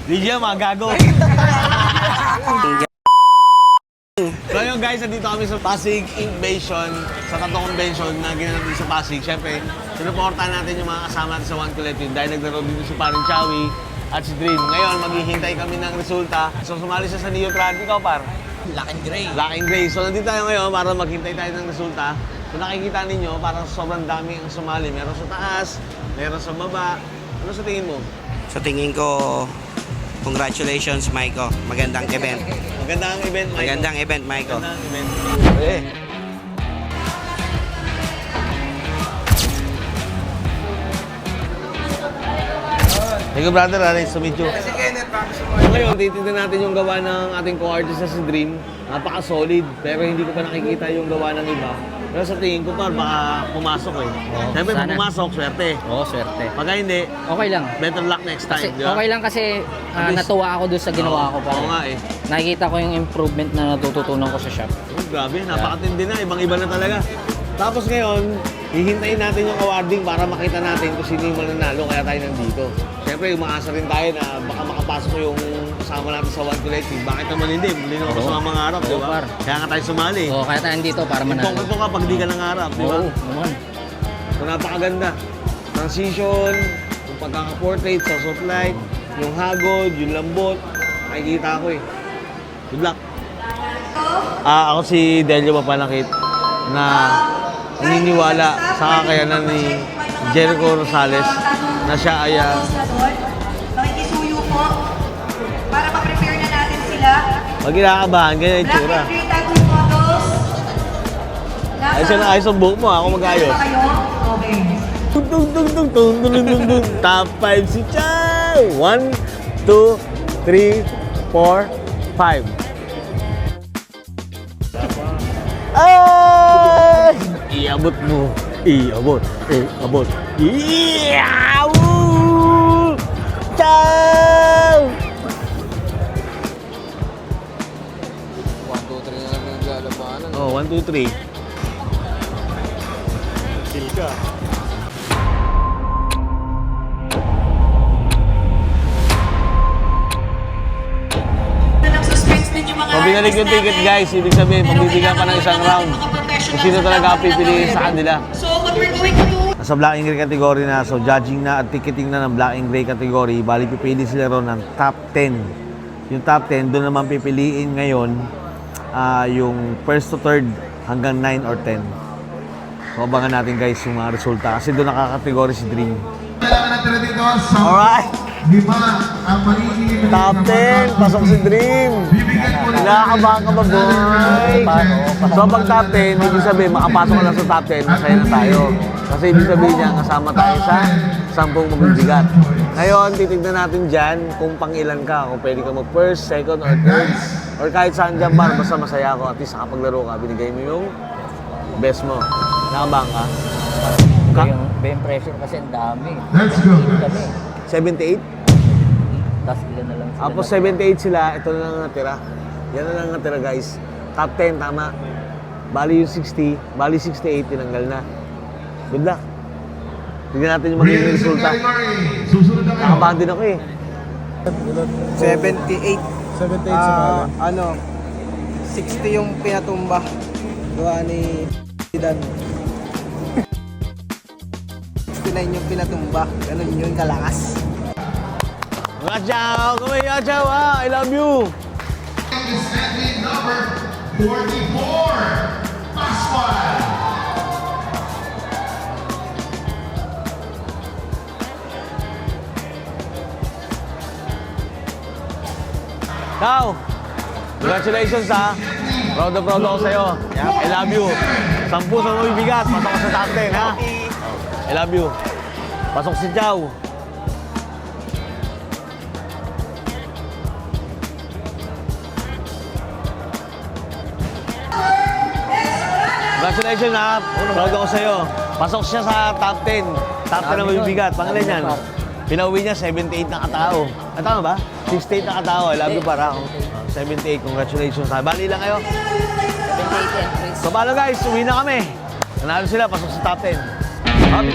Lydia, magago. So yun guys, nandito kami sa Pasig Invasion, sa Tattoo Convention na ginanap dito sa Pasig. Siyempre, sinuportahan natin yung mga kasama natin sa One Collective dahil naglaro dito si Parin Chowie at si Dream. Ngayon, maghihintay kami ng resulta. So sumali siya sa Neotron. Ikaw, Par? Black and Gray. Black and Gray. So nandito tayo ngayon para maghintay tayo ng resulta. So nakikita ninyo, parang sobrang dami ang sumali. Meron sa taas, meron sa baba. Ano sa tingin mo? Sa tingin ko, congratulations, Maiko. Magandang event. Magandang event, Maiko. Magandang event, Maiko. Magandang event. Eh. Thank you, brother. Nice to meet you. So ngayon, titignan natin yung gawa ng ating co-artist na si Dream. Napaka-solid, pero hindi ko pa nakikita yung gawa ng iba. Pero sa tingin ko pa, baka pumasok eh. Siyempre, pag pumasok, swerte. Oo, swerte. Pagka hindi, Okay lang. better luck next time, Kasi, di ba? okay lang kasi At least- natuwa ako doon sa ginawa ko. Oo nga eh. Nakikita ko yung improvement na natututunan ko sa shop. Oh, grabe, napakatindi na. Ibang-iba na talaga. Tapos ngayon, hihintayin natin yung awarding para makita natin kung sino yung mananalo kaya tayo nandito. Siyempre, umaasa rin tayo na baka makapasok yung kasama natin sa One Collective. Bakit naman hindi? Hindi naman Oo. sa mga harap, di ba? Oo, par. Kaya nga tayo sumali. Oo, kaya tayo dito para manalo. Ito ka pag di ka nangarap, di ba? Oo, naman. So, napakaganda. Transition, yung pagkaka-portrait, sa soft light, yung hagod, yung lambot. Nakikita ko eh. Good luck. Ako si Delio Mapalakit na naniniwala sa kakayanan ni Jericho Rosales na siya ay Makikisuyo po para ma-prepare na natin sila. pag kinakabahan, ganyan yung Black itsura. and green tattoo models. Ayos ang buhok mo, ako mag-ayos. Ba kayo? Okay. Tung tung tung tung tung tung tung tung. Top 5 si Chow! 1, 2, 3, 4, 5. Ay! Iabot mo. Iabot. Iabot. Iyaw! Chow! 1, 2, 3 na lang naglalabanan. Oh, 1, 2, 3. Chill ka. Pag binalik yung ticket guys, ibig sabihin, pagbibigyan pa ng isang round. Kung sino talaga ang pipili sa kanila. So what we're going to do Sa Black and Gray category na, so judging na at ticketing na ng Black and Gray category, bali pipili sila ron ng top 10. Yung top 10, doon naman pipiliin ngayon yung first to third hanggang 9 or 10. So abangan natin guys yung mga resulta kasi doon nakakategory si Dream. Alright! Ang magiging Top 10, pasok si Dream. Nakakabahan ka ba, boy? So, pag top 10, ibig sabihin, makapasok ka lang sa top 10, masaya na tayo. Kasi ibig sabihin niya, kasama tayo sa 10 mabibigat. Ngayon, titignan natin dyan kung pang ilan ka. Kung pwede ka mag-first, second, or third. Or kahit saan dyan, bar, basta masaya ako. At least nakapaglaro ka, binigay mo yung best mo. Nakabahan ka? Yung pressure kasi ang dami. Let's go. Kami. 78? Tapos ilan na lang sila. Tapos 78 sila, ito na lang natira. Yan na lang natira guys. Top 10, tama. Bali yung 60, bali 68, tinanggal na. Good luck. Tignan natin yung magiging resulta. Susunod na kayo. Nakabahan din ako eh. 78. 78 ano, 60 yung pinatumba. Gawa ni Dan. 69 yung pinatumba. Ganun yung kalakas. Mga Chow! Kamay ka, Chow! I love you! Standing number 44, Pascual. Chow! Congratulations ha! Proud na proud ako sa'yo. I love you. 10 sa mabibigat. Pasok ka sa top 10 ha? I love you. Pasok si Chow. Congratulations ha. Proud ako sa'yo. Pasok siya sa top 10. Top 10 na mabibigat. Pangalan niyan. Pinauwi niya 78 na katao. Tama ba? 68 na katao. I love you para. 78. Congratulations ha. Bali lang kayo. 78 entries. So paano guys? Uwi na kami. Nanalo sila. Pasok sa top 10. Up.